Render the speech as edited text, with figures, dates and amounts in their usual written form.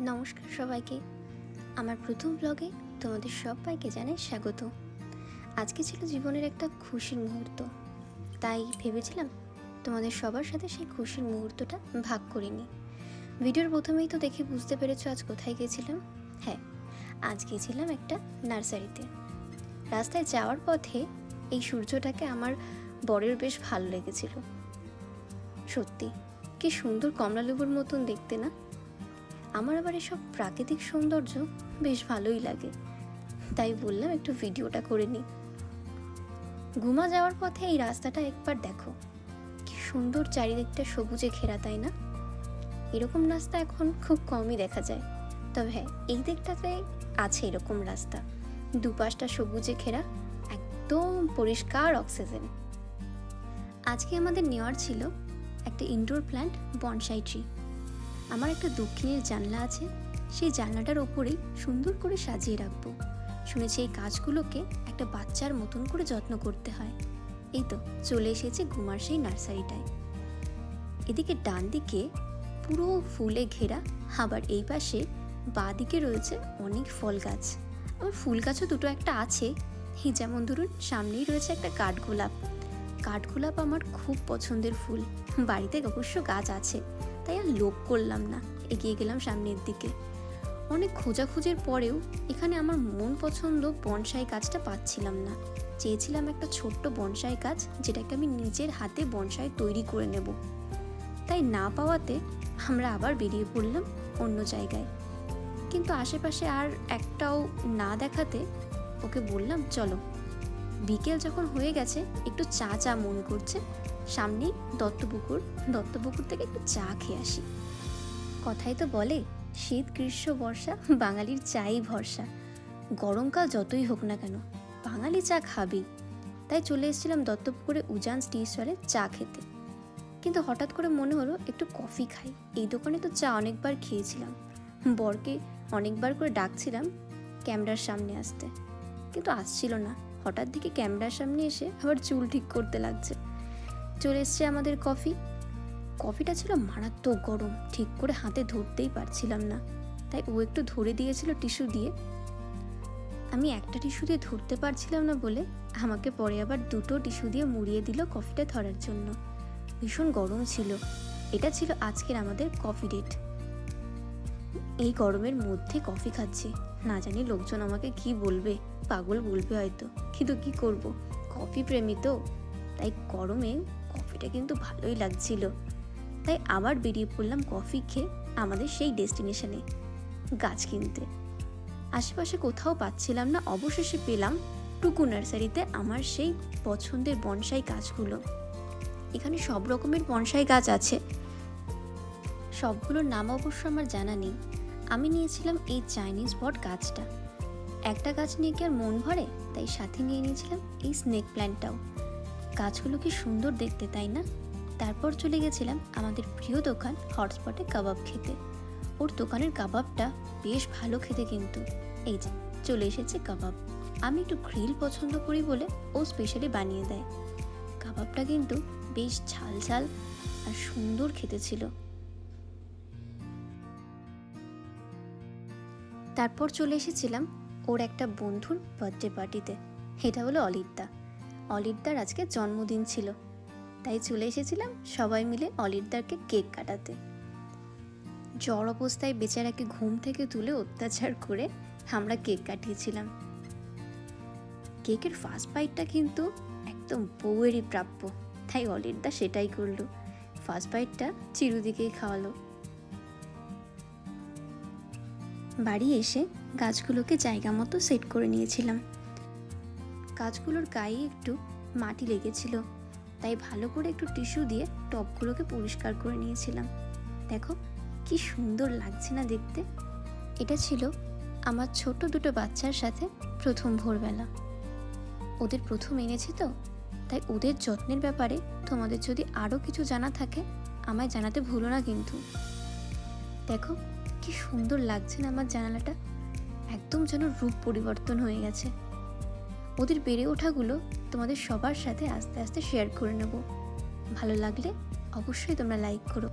নমস্কার সবাইকে। আমার প্রথম ব্লগে তোমাদের সবাইকে জানাই স্বাগত। আজকে ছিল জীবনের একটা খুশির মুহূর্ত, তাই ভেবেছিলাম তোমাদের সবার সাথে সেই খুশির মুহূর্তটা ভাগ করে নিই। ভিডিওর প্রথমেই তো দেখে বুঝতে পেরেছো আজ কোথায় গেছিলাম। হ্যাঁ, আজ গেছিলাম একটা নার্সারিতে। রাস্তায় যাওয়ার পথে এই সূর্যটাকে আমার বরের বেশ ভালো লেগেছিল। সত্যি কি সুন্দর কমলালেবুর মতন দেখতে না? আমার আবার এসব প্রাকৃতিক সৌন্দর্য বেশ ভালোই লাগে, তাই বললাম একটু ভিডিওটা করে নিই। ঘুমা যাওয়ার পথে এই রাস্তাটা একবার দেখো, কি সুন্দর চারিদিকটা সবুজে ঘেরা, তাই না? এরকম রাস্তা এখন খুব কমই দেখা যায়, তবে হ্যাঁ, এই দিকটাতে আছে এরকম রাস্তা, দুপাশটা সবুজে ঘেরা, একদম পরিষ্কার অক্সিজেন। আজকে আমাদের নেওয়ার ছিল একটা ইনডোর প্ল্যান্ট বনসাই ট্রি। আমার একটা দক্ষিণের জানলা আছে, সেই জানলাটার ওপরেই সুন্দর করে সাজিয়ে রাখবো। শুনেছি এই গাছগুলোকে একটা বাচ্চার মতন করে যত্ন করতে হয়। এই তো চলে এসেছে ঘুমার সেই নার্সারিটায়। এদিকে ডান দিকে পুরো ফুলে ঘেরা, আবার এই পাশে বাঁ দিকে রয়েছে অনেক ফল গাছ, আবার ফুল গাছও দুটো একটা আছে। এই যেমন ধরুন সামনেই রয়েছে একটা কাঠগোলাপ। কাঠগোলাপ আমার খুব পছন্দের ফুল, বাড়িতে অবশ্য গাছ আছে, তাই আর লোভ করলাম না, এগিয়ে গেলাম সামনের দিকে। অনেক খোঁজাখুঁজির পরেও এখানে আমার মন পছন্দ বনসাই গাছটা পাচ্ছিলাম না। চেয়েছিলাম একটা ছোট্ট বনসাই গাছ, যেটাকে আমি নিজের হাতে বনসাই তৈরি করে নেব। তাই না পাওয়াতে আমরা আবার বেরিয়ে পড়লাম অন্য জায়গায়। কিন্তু আশেপাশে আর একটাও না দেখাতে ওকে বললাম চলো, বিকেল যখন হয়ে গেছে একটু চা মন করছে, সামনেই দত্তপুকুর থেকে একটু চা খেয়ে আসি। কথাই তো বলে, শীত গ্রীষ্ম বর্ষা বাঙালির চাই ভরসা। গরমকাল যতই হোক না কেন, বাঙালি চা খাবেই। তাই চলে এসেছিলাম দত্তপুকুরে উজান টি স্টলে চা খেতে। কিন্তু হঠাৎ করে মনে হলো একটু কফি খাই। এই দোকানে তো চা অনেকবার খেয়েছিলাম, বরকে অনেকবার করে ডাকছিলাম ক্যামেরার সামনে আসতে, কিন্তু আসছিল না। হঠাৎ দিকে ক্যামেরার সামনে এসে আবার চুল ঠিক করতে লাগছে। চলে এসছে আমাদের কফিটা ছিল মারাত্মক গরম, ঠিক করে হাতে ধরতেই পারছিলাম না, তাই ও একটু ধরে দিয়েছিল টিস্যু দিয়ে। আমি একটা টিস্যু দিয়ে ধরতে পারছিলাম না বলে আমাকে পরে আবার দুটো টিস্যু দিয়ে মুড়িয়ে দিল কফিটা ধরার জন্য। ভীষণ গরম ছিল। এটা ছিল আজকের আমাদের কফি ডেট। এই গরমের মধ্যে কফি খাচ্ছি, না জানি লোকজন আমাকে কি বলবে, পাগল বলবে হয়তো, কিন্তু কি করব, কফি প্রেমী তো, তাই গরমে কফিটা কিন্তু ভালোই লাগছিল। তাই আবার বেরিয়ে পড়লাম কফি খেয়ে আমাদের সেই ডেস্টিনেশনে, গাছ কিনতে। আশেপাশে কোথাও পাচ্ছিলাম না, অবশেষে পেলাম টুকু নার্সারিতে আমার সেই পছন্দের বনসাই গাছগুলো। এখানে সব রকমের বনসাই গাছ আছে, সবগুলোর নাম অবশ্য আমার জানা নেই। আমি নিয়েছিলাম এই চাইনিজ বট গাছটা। একটা গাছ নিয়ে কি আর মন ভরে, তাই সাথে নিয়ে নিয়েছিলাম এই স্নেক প্ল্যান্টটাও। গাছগুলো কি সুন্দর দেখতে, তাই না? তারপর চলে গেছিলাম আমাদের প্রিয় দোকান হটস্পটে কাবাব খেতে। ওর দোকানের কাবাবটা বেশ ভালো খেতে, কিন্তু এই যে চলে এসেছে কাবাব। আমি একটু গ্রিল পছন্দ করি বলে ও স্পেশালি বানিয়ে দেয়। কাবাবটা কিন্তু বেশ ঝাল ঝাল আর সুন্দর খেতে ছিল। তারপর চলে এসেছিলাম ওর একটা বন্ধুর বার্থডে পার্টিতে। এটা হলো অলিরদার আজকে জন্মদিন ছিল, তাই চলে এসেছিলাম সবাই মিলে অলিরদারকে কেক কাটাতে। জ্বর অবস্থায় বেচারাকে ঘুম থেকে তুলে অত্যাচার করে আমরা কেক কাটিয়েছিলাম। কেকের ফার্স্ট বাইটটা কিন্তু একদম বউয়েরই প্রাপ্য, তাই অলিরদা সেটাই করলো, ফার্স্ট বাইটটা চিরুদিকেই খাওয়ালো। বাড়ি এসে গাছগুলোকে জায়গা মতো সেট করে নিয়েছিলাম। গাছগুলোর গায়ে একটু মাটি লেগেছিল, তাই ভালো করে একটু টিস্যু দিয়ে টবগুলোকে পরিষ্কার করে নিয়েছিলাম। দেখো কি সুন্দর লাগছে না দেখতে? এটা ছিল আমার ছোট দুটো বাচ্চার সাথে প্রথম ভোরবেলা। ওদের প্রথম এনেছি তো, তাই ওদের যত্নের ব্যাপারে তোমাদের যদি আরও কিছু জানা থাকে আমায় জানাতে ভুলো না কিন্তু। দেখো কি সুন্দর লাগছে না আমার জানালাটা? একদম যেন রূপ পরিবর্তন হয়ে গেছে। ওদের বেড়ে ওঠাগুলো তোমাদের সবার সাথে আস্তে আস্তে শেয়ার করে নেব। ভালো লাগলে অবশ্যই তোমরা লাইক করো।